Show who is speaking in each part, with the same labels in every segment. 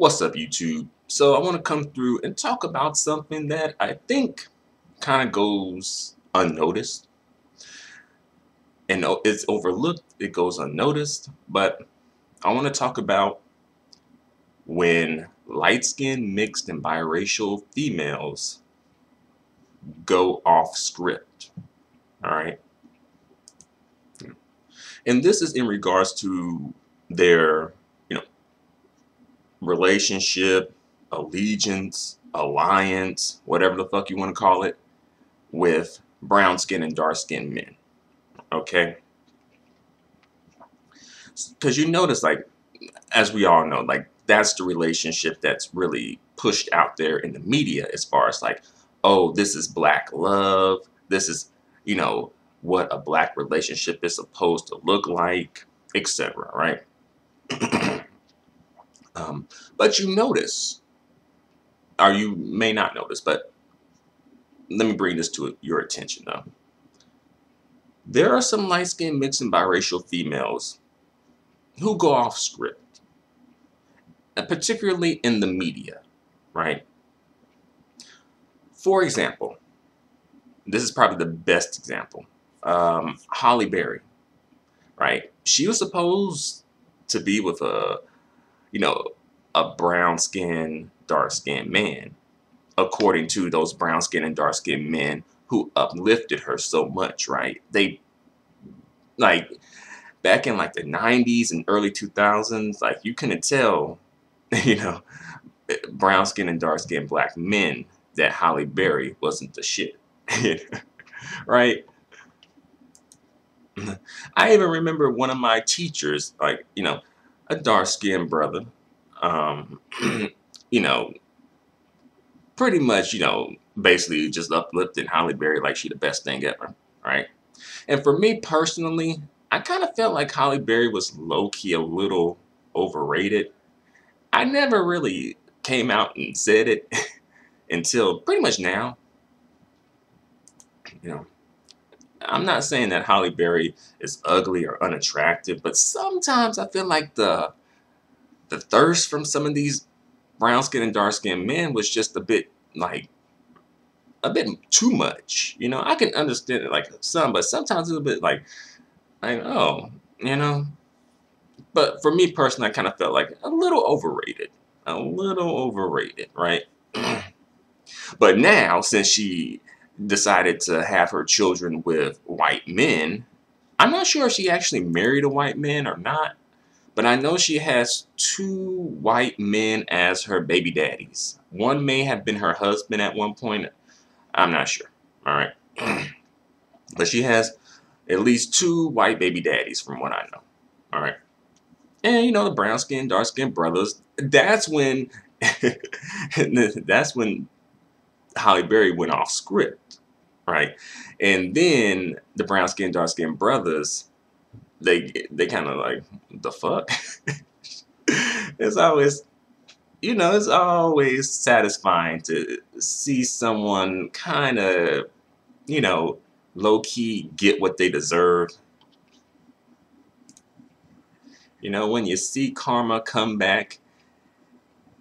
Speaker 1: What's up, YouTube? So I want to come through and talk about something that I think kind of goes unnoticed and it's overlooked. It goes unnoticed, but I want to talk about when light-skinned, mixed, and biracial females go off script. All right, and this is in regards to their, you know, relationship, allegiance, alliance, whatever the fuck you want to call it, with brown skin and dark skinned men. Okay, because you notice, like, as we all know, like, that's the relationship that's really pushed out there in the media, as far as like, oh, this is black love, this is, you know, what a black relationship is supposed to look like, etc., right? um, but you notice, or you may not notice, but let me bring this to your attention though. There are some light-skinned, mixed, and biracial females who go off script, and particularly in the media, right? For example, this is probably the best example. Halle Berry, right? She was supposed to be with you know, a brown-skinned, dark-skinned man, according to those brown-skinned and dark-skinned men who uplifted her so much, right? They, like, back in like the 90s and early 2000s, like, you couldn't tell, you know, brown skin and dark skinned black men that Halle Berry wasn't the shit. Right? I even remember one of my teachers, like, you know, a dark skinned brother, um, you know, pretty much, you know, basically just uplifting Halle Berry like she the best thing ever, right? And for me personally, I kind of felt like Halle Berry was low-key a little overrated. I never really came out and said it until pretty much now. You know, I'm not saying that Halle Berry is ugly or unattractive, but sometimes I feel like the thirst from some of these brown skin and dark skinned men was just a bit, like, a bit too much. You know, I can understand it like some, but sometimes it's a bit like, oh, you know. But for me personally, I kind of felt like a little overrated, right? But now, since she decided to have her children with white men, I'm not sure if she actually married a white man or not, but I know she has two white men as her baby daddies. One may have been her husband at one point. I'm not sure. All right. But she has at least two white baby daddies from what I know. All right. And you know, the brown skin, dark skin brothers, that's when that's when Halle Berry went off script, right? And then the brown skin, dark skin brothers, they kind of like, the fuck. It's always, you know, it's always satisfying to see someone kind of, you know, low key get what they deserve. You know, when you see karma come back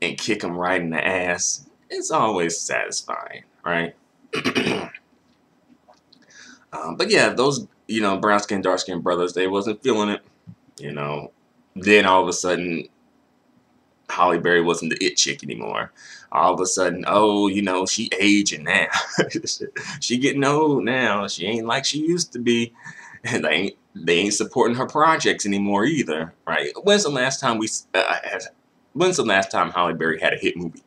Speaker 1: and kick them right in the ass, it's always satisfying, right? But yeah, those, you know, brown skin, dark skin brothers, they wasn't feeling it, you know. Then all of a sudden, Halle Berry wasn't the it chick anymore. All of a sudden, oh, you know, she aging now. She getting old now. She ain't like she used to be. And they ain't supporting her projects anymore either, right? When's the last time Halle Berry had a hit movie,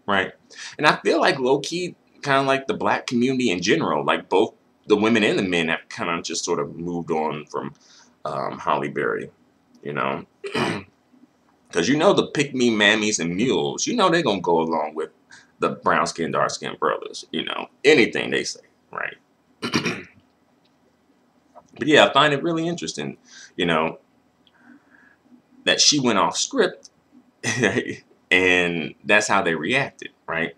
Speaker 1: right? And I feel like low key, kind of like the black community in general, like both the women and the men have kind of just sort of moved on from Halle Berry, you know, because you know the pick me mammies and mules, you know they're gonna go along with the brown skin, dark skin brothers, you know, anything they say, right? But yeah, I find it really interesting, you know, that she went off script and that's how they reacted, right?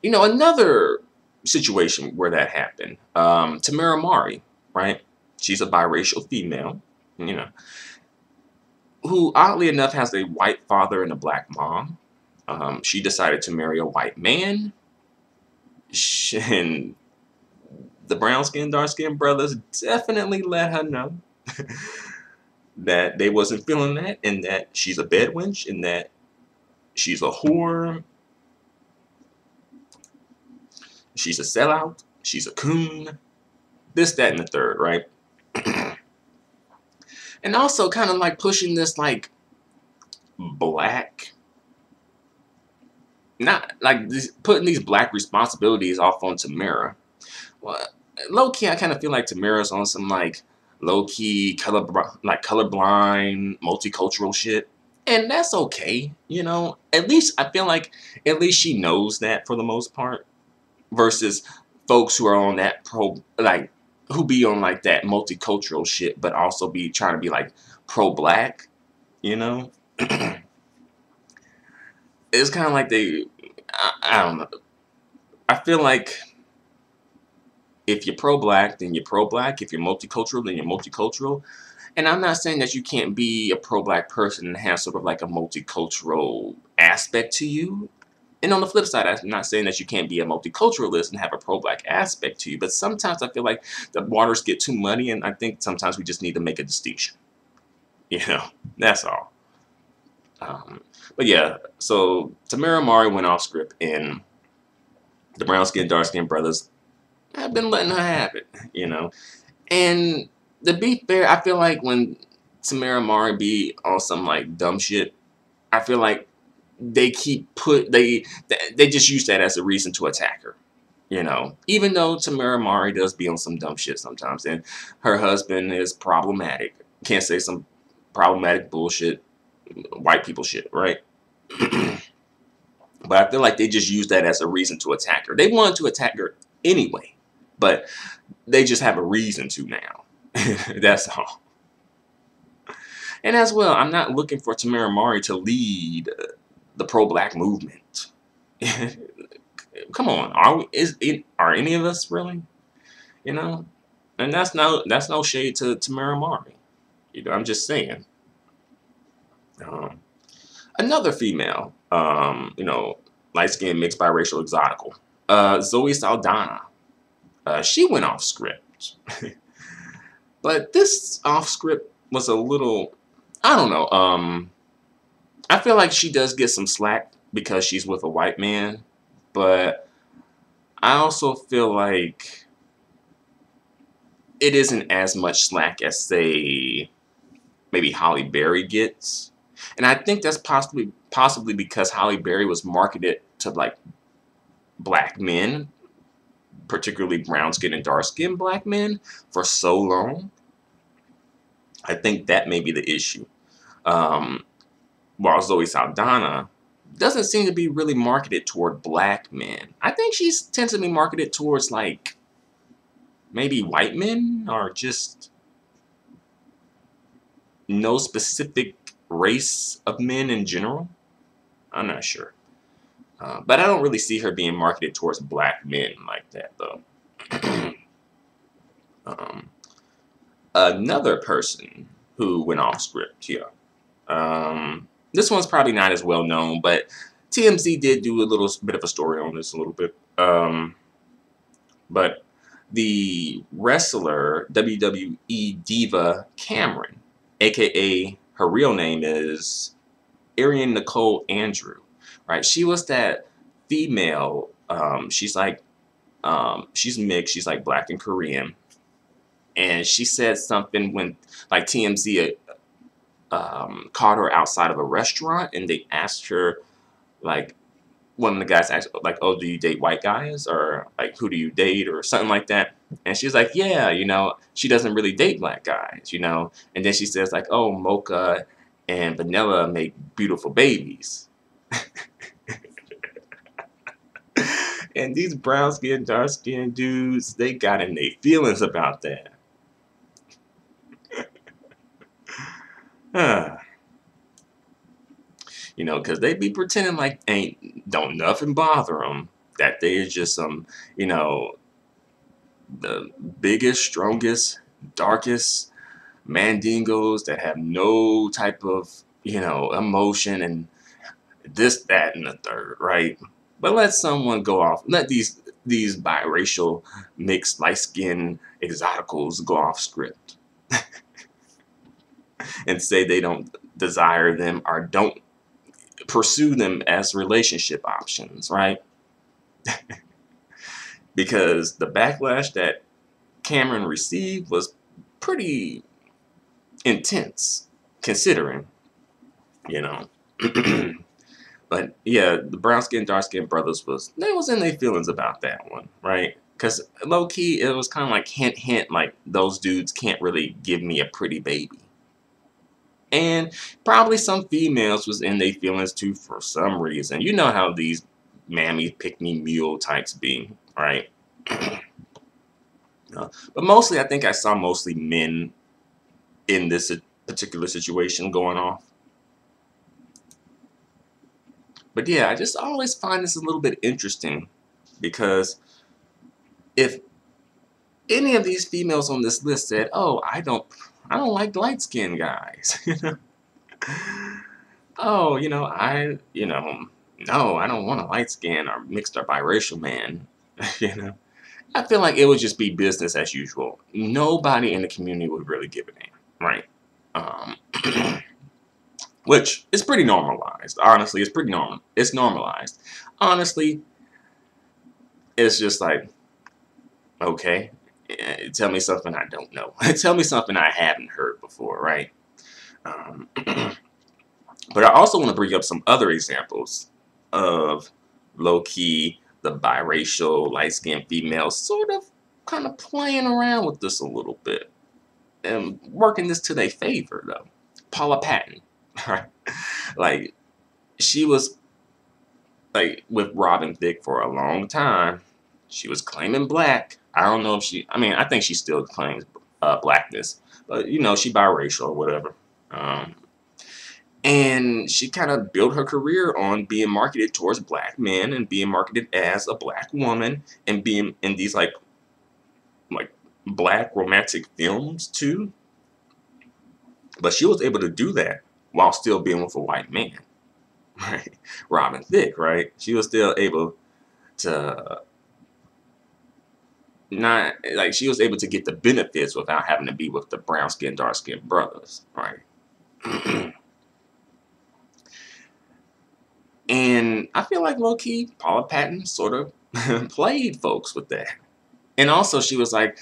Speaker 1: You know, another situation where that happened, Tamera Mari, right? She's a biracial female, you know. who oddly enough has a white father and a black mom. She decided to marry a white man, and the brown skinned, dark skinned brothers definitely let her know that they wasn't feeling that, and that she's a bedwench, and that she's a whore, she's a sellout, she's a coon, this, that, and the third, right? And also kind of like pushing this like black, not like this, putting these black responsibilities off on Tamera. Well, low key, I kind of feel like Tamera's on some like low key colorblind, multicultural shit, and that's okay. You know, at least I feel like at least she knows that for the most part, versus folks who are on that who be on like that multicultural shit, but also be trying to be like pro-black. You know, it's kind of like I don't know. I feel like if you're pro-black, then you're pro-black. If you're multicultural, then you're multicultural. And I'm not saying that you can't be a pro-black person and have sort of like a multicultural aspect to you. And on the flip side, I'm not saying that you can't be a multiculturalist and have a pro-black aspect to you. But sometimes I feel like the waters get too muddy, and I think sometimes we just need to make a distinction. You know, that's all. But yeah, so Tamera Mari went off script, and the brown-skinned, dark-skinned brothers have been letting her have it, you know. And to be fair, I feel like when Tamera Mari be on some like dumb shit, I feel like they just use that as a reason to attack her, you know. Even though Tamera Mari does be on some dumb shit sometimes, and her husband is problematic, can't say some problematic bullshit, white people shit, right? But I feel like they just use that as a reason to attack her. They wanted to attack her anyway, but they just have a reason to now. That's all. And as well, I'm not looking for Tamera Mari to lead the pro-black movement. Come on, are any of us really? You know, and that's no shade to Tamera Mari. You know, I'm just saying. Another female, you know, light-skinned, mixed, biracial, exotical, Zoe Saldana. She went off script. But this off script was a little, I don't know. I feel like she does get some slack because she's with a white man, but I also feel like it isn't as much slack as, say, maybe Halle Berry gets. And I think that's possibly because Halle Berry was marketed to like black men, particularly brown-skinned and dark-skinned black men, for so long. I think that may be the issue. While Zoe Saldana doesn't seem to be really marketed toward black men. I think she tends to be marketed towards like maybe white men, or just no specific race of men in general. I'm not sure. But I don't really see her being marketed towards black men like that, though. Another person who went off script here. This one's probably not as well known, but TMZ did do a little bit of a story on this a little bit. But the wrestler, WWE diva Cameron, aka her real name is Arian Nicole Andrew, right? She was that female, she's like, she's mixed, she's like black and Korean. And she said something when like TMZ caught her outside of a restaurant, and they asked her, like, one of the guys asked, like, oh, do you date white guys? Or, like, who do you date? Or something like that. And she's like, yeah, you know, she doesn't really date black guys, you know. And then she says, like, oh, Mocha and Vanilla make beautiful babies. And these brown-skinned, dark-skinned dudes, they got in their feelings about that. You know, because they be pretending like don't nothing bother them, that they is just some, the biggest, strongest, darkest, mandingos that have no type of, emotion and this, that, and the third, right? But let someone go off. Let these biracial, mixed, light-skinned exoticals go off script and say they don't desire them or don't pursue them as relationship options, right? Because the backlash that Cameron received was pretty intense, considering, you know. But yeah, the brown skin, dark skin brothers they was in their feelings about that one, right? Because low key, it was kind of like hint, hint, like those dudes can't really give me a pretty baby. And probably some females was in their feelings too for some reason. You know how these mammy pick me mule types be, right? But mostly, I think I saw mostly men in this particular situation going off. But yeah, I just always find this a little bit interesting because if any of these females on this list said, "Oh, I don't like light skinned guys," oh, no, I don't want a light skin or mixed or biracial man, you know. I feel like it would just be business as usual. Nobody in the community would really give a damn, right? Um, which is pretty normalized. Honestly, it's pretty normal. It's normalized. Honestly, it's just like, okay, tell me something I don't know. Tell me something I haven't heard before, right? But I also want to bring up some other examples of low-key, the biracial, light-skinned females sort of kind of playing around with this a little bit and working this to their favor, though. Paula Patton, right? Like, she was like with Robin Thicke for a long time. She was claiming black. I don't know if I think she still claims blackness, but she biracial or whatever. And she kind of built her career on being marketed towards black men and being marketed as a black woman and being in these like black romantic films too. But she was able to do that while still being with a white man, right? Robin Thicke, right? She was still able to not like she was able to get the benefits without having to be with the brown skin, dark skin brothers, right? And I feel like low-key, Paula Patton sort of played folks with that. And also she was like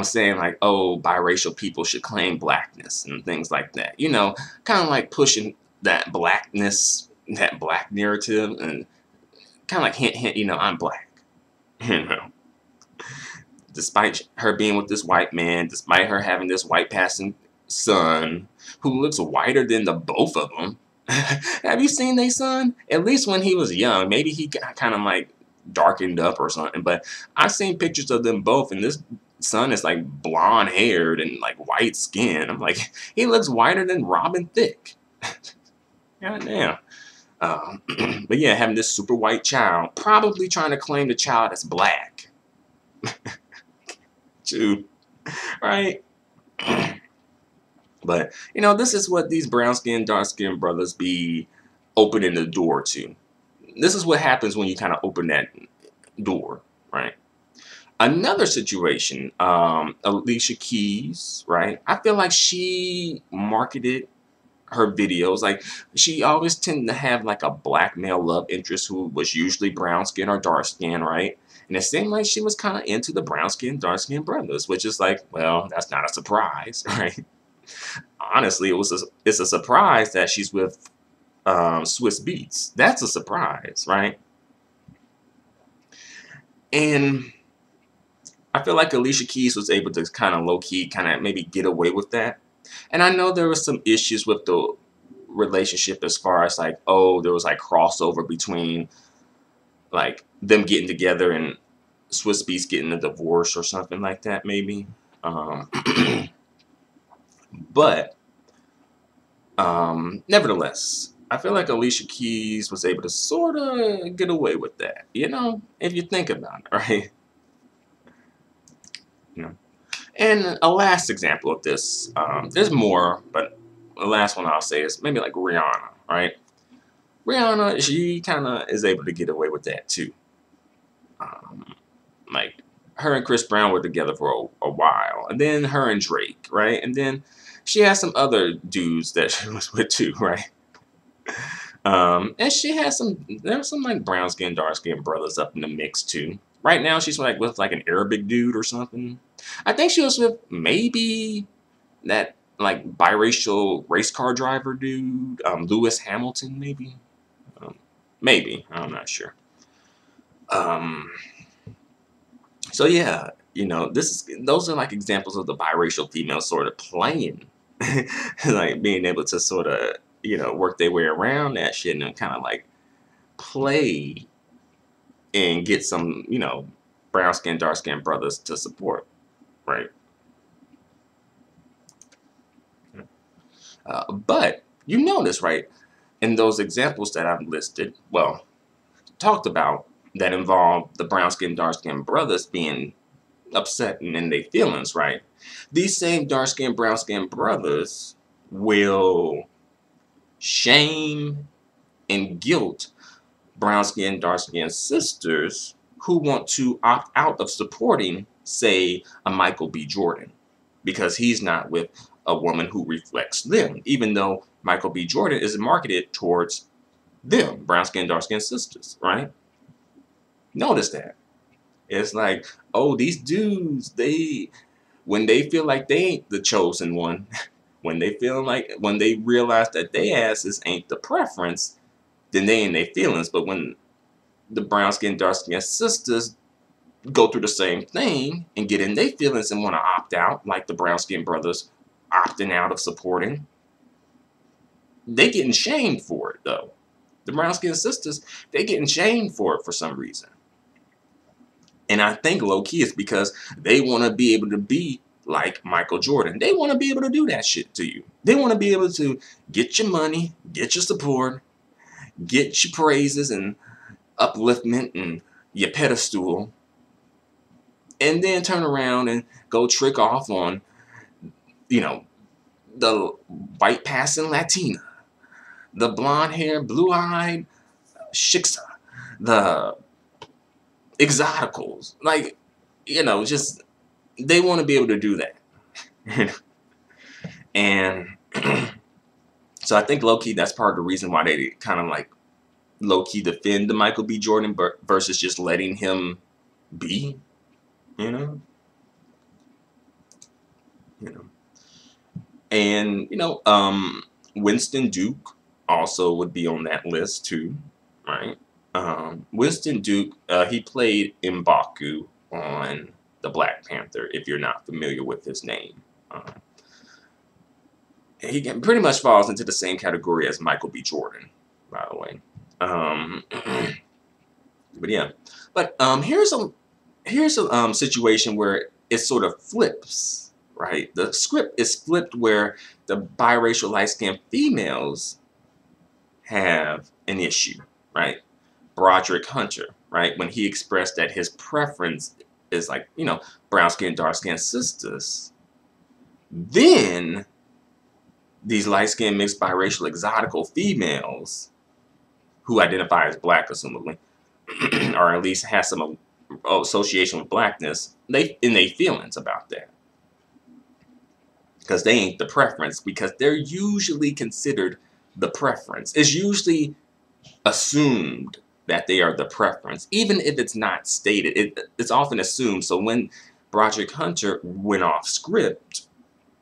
Speaker 1: saying like, oh, biracial people should claim blackness and things like that. Kind of like pushing that blackness, that black narrative and kind of like hint, hint, I'm black. Despite her being with this white man, despite her having this white passing son who looks whiter than the both of them. Have you seen their son? At least when he was young. Maybe he got kind of like darkened up or something. But I've seen pictures of them both, and this son is like blonde haired and like white skin. I'm like, he looks whiter than Robin Thicke. God damn. But yeah, having this super white child, probably trying to claim the child as black. Dude, right? But, this is what these brown-skinned, dark-skinned brothers be opening the door to. This is what happens when you kind of open that door, right? Another situation, Alicia Keys, right? I feel like she marketed her videos. Like, she always tended to have, like, a black male love interest who was usually brown-skinned or dark-skinned, right? And it seemed like she was kind of into the brown-skinned, dark-skinned brothers, which is like, well, that's not a surprise, right? Honestly, it's a surprise that she's with Swiss Beats. That's a surprise, right? And I feel like Alicia Keys was able to kind of low-key, kind of maybe get away with that. And I know there was some issues with the relationship as far as like, oh, there was like crossover between like them getting together and Swiss Beats getting a divorce or something like that, maybe. But nevertheless, I feel like Alicia Keys was able to sort of get away with that, if you think about it, right? And a last example of this, there's more, but the last one I'll say is maybe like Rihanna, right? Rihanna, she kind of is able to get away with that too. Um, like her and Chris Brown were together for a while, and then her and Drake, right? And then she has some other dudes that she was with too, right? And she has there's some like brown skin, dark skin brothers up in the mix too. Right now, she's like with like an Arabic dude or something. I think she was with maybe that like biracial race car driver dude, Lewis Hamilton, maybe. Maybe I'm not sure. Um, so yeah, those are like examples of the biracial females sort of playing, like being able to sort of work their way around that shit and kind of like play and get some brown skin, dark skin brothers to support, right? But you notice, right, in those examples that I've listed, well, talked about that involve the brown skin, dark skin brothers being upset and in their feelings, right? These same dark skin, brown skin brothers will shame and guilt brown skin, dark skin sisters who want to opt out of supporting, say, a Michael B. Jordan, because he's not with a woman who reflects them, even though Michael B. Jordan is marketed towards them, brown skin, dark skin sisters, right? Notice that. It's like, oh, these dudes, when they feel like they ain't the chosen one, when they realize that they asses ain't the preference, then they in their feelings. But when the brown skin, dark skin sisters go through the same thing and get in their feelings and want to opt out, like the brown skin brothers opting out of supporting, they getting shamed for it though. The brown skin sisters, they getting shamed for it for some reason. And I think low key it's because they want to be able to be like Michael Jordan. They want to be able to do that shit to you. They want to be able to get your money, get your support, get your praises and upliftment and your pedestal, and then turn around and go trick off on, the white passing Latina, the blonde hair, blue eyed Shiksa, the exoticals. Like, just they want to be able to do that. And so I think low key that's part of the reason why they kind of like low key defend the Michael B. Jordan versus just letting him be, you know, you know. And Winston Duke also would be on that list too, right? Winston Duke, he played M'Baku on the Black Panther. If you're not familiar with his name, he pretty much falls into the same category as Michael B. Jordan, by the way. But yeah, but here's a situation where it sort of flips, right? The script is flipped where the biracial light-skinned females have an issue, right? Broderick Hunter, right? When he expressed that his preference is like, brown skin, dark skin sisters, then these light-skinned mixed biracial exotical females who identify as black, assumably, or at least has some association with blackness, they feelings about that. Because they ain't the preference, because they're usually considered the preference. It's usually assumed that they are the preference, even if it's not stated. It's often assumed. So when Broderick Hunter went off script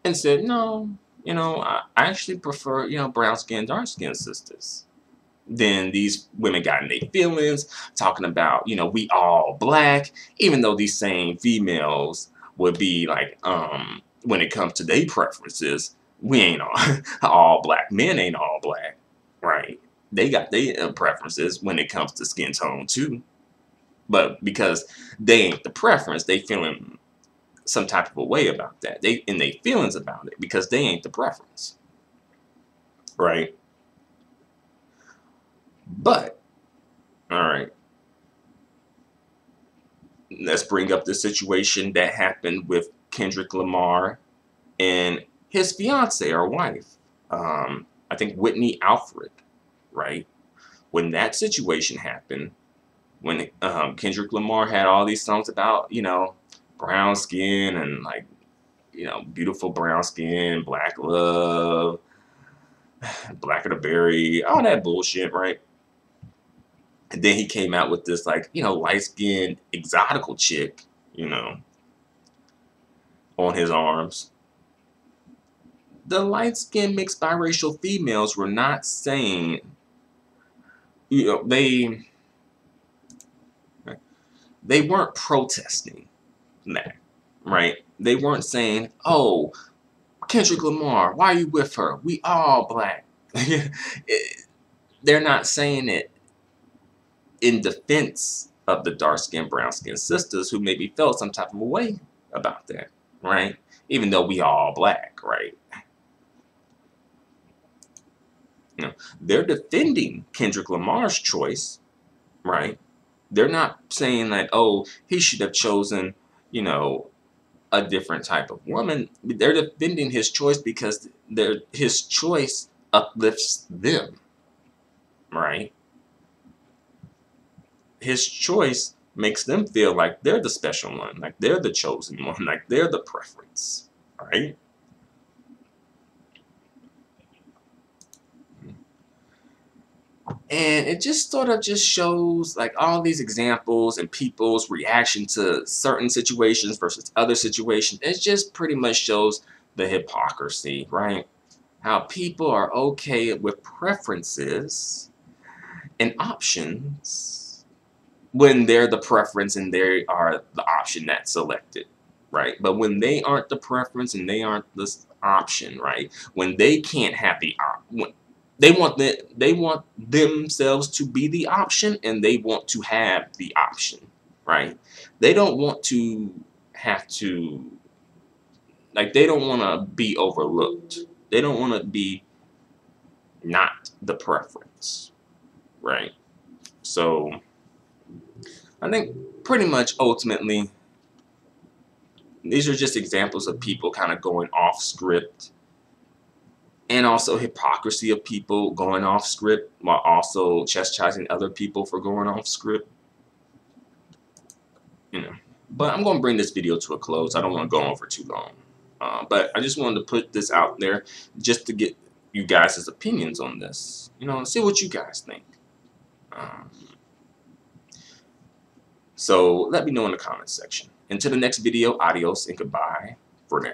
Speaker 1: and said, no, I actually prefer, brown skin, dark skin sisters, then these women got in their feelings, talking about, we all black, even though these same females would be like, when it comes to their preferences, we ain't all black. Men ain't all black, right? They got their preferences when it comes to skin tone too. But because they ain't the preference, they feeling some type of a way about that. They in their feelings about it because they ain't the preference, right? But, all right, let's bring up the situation that happened with Kendrick Lamar and his fiance or wife, I think Whitney Alfred, right? When that situation happened, when Kendrick Lamar had all these songs about, brown skin and like, beautiful brown skin, black love, black of the berry, all that bullshit, right? And then he came out with this like, light skinned exotical chick, on his arms. The light skinned mixed biracial females were not saying, they weren't protesting that, right? They weren't saying, "Oh, Kendrick Lamar, why are you with her? We all black." They're not saying it in defense of the dark-skinned, brown-skinned sisters who maybe felt some type of a way about that, right? Even though we all black, right? They're defending Kendrick Lamar's choice, right? They're not saying like, "Oh, he should have chosen, a different type of woman." They're defending his choice because his choice uplifts them, right? His choice makes them feel like they're the special one, like they're the chosen one, like they're the preference, right? And it just sort of just shows like all these examples and people's reaction to certain situations versus other situations. It just pretty much shows the hypocrisy, right? How people are okay with preferences and options when they're the preference and they are the option that's selected, right? But when they aren't the preference and they aren't the option, right? When they can't have the option, they want themselves to be the option and they want to have the option, right? They don't want to have to, like, they don't want to be overlooked. They don't want to be not the preference, right? So I think pretty much ultimately these are just examples of people kind of going off script, and also hypocrisy of people going off script while also chastising other people for going off script. But I'm going to bring this video to a close. I don't want to go on for too long. But I just wanted to put this out there just to get you guys' opinions on this. And see what you guys think. So let me know in the comments section. Until the next video, adios and goodbye for now.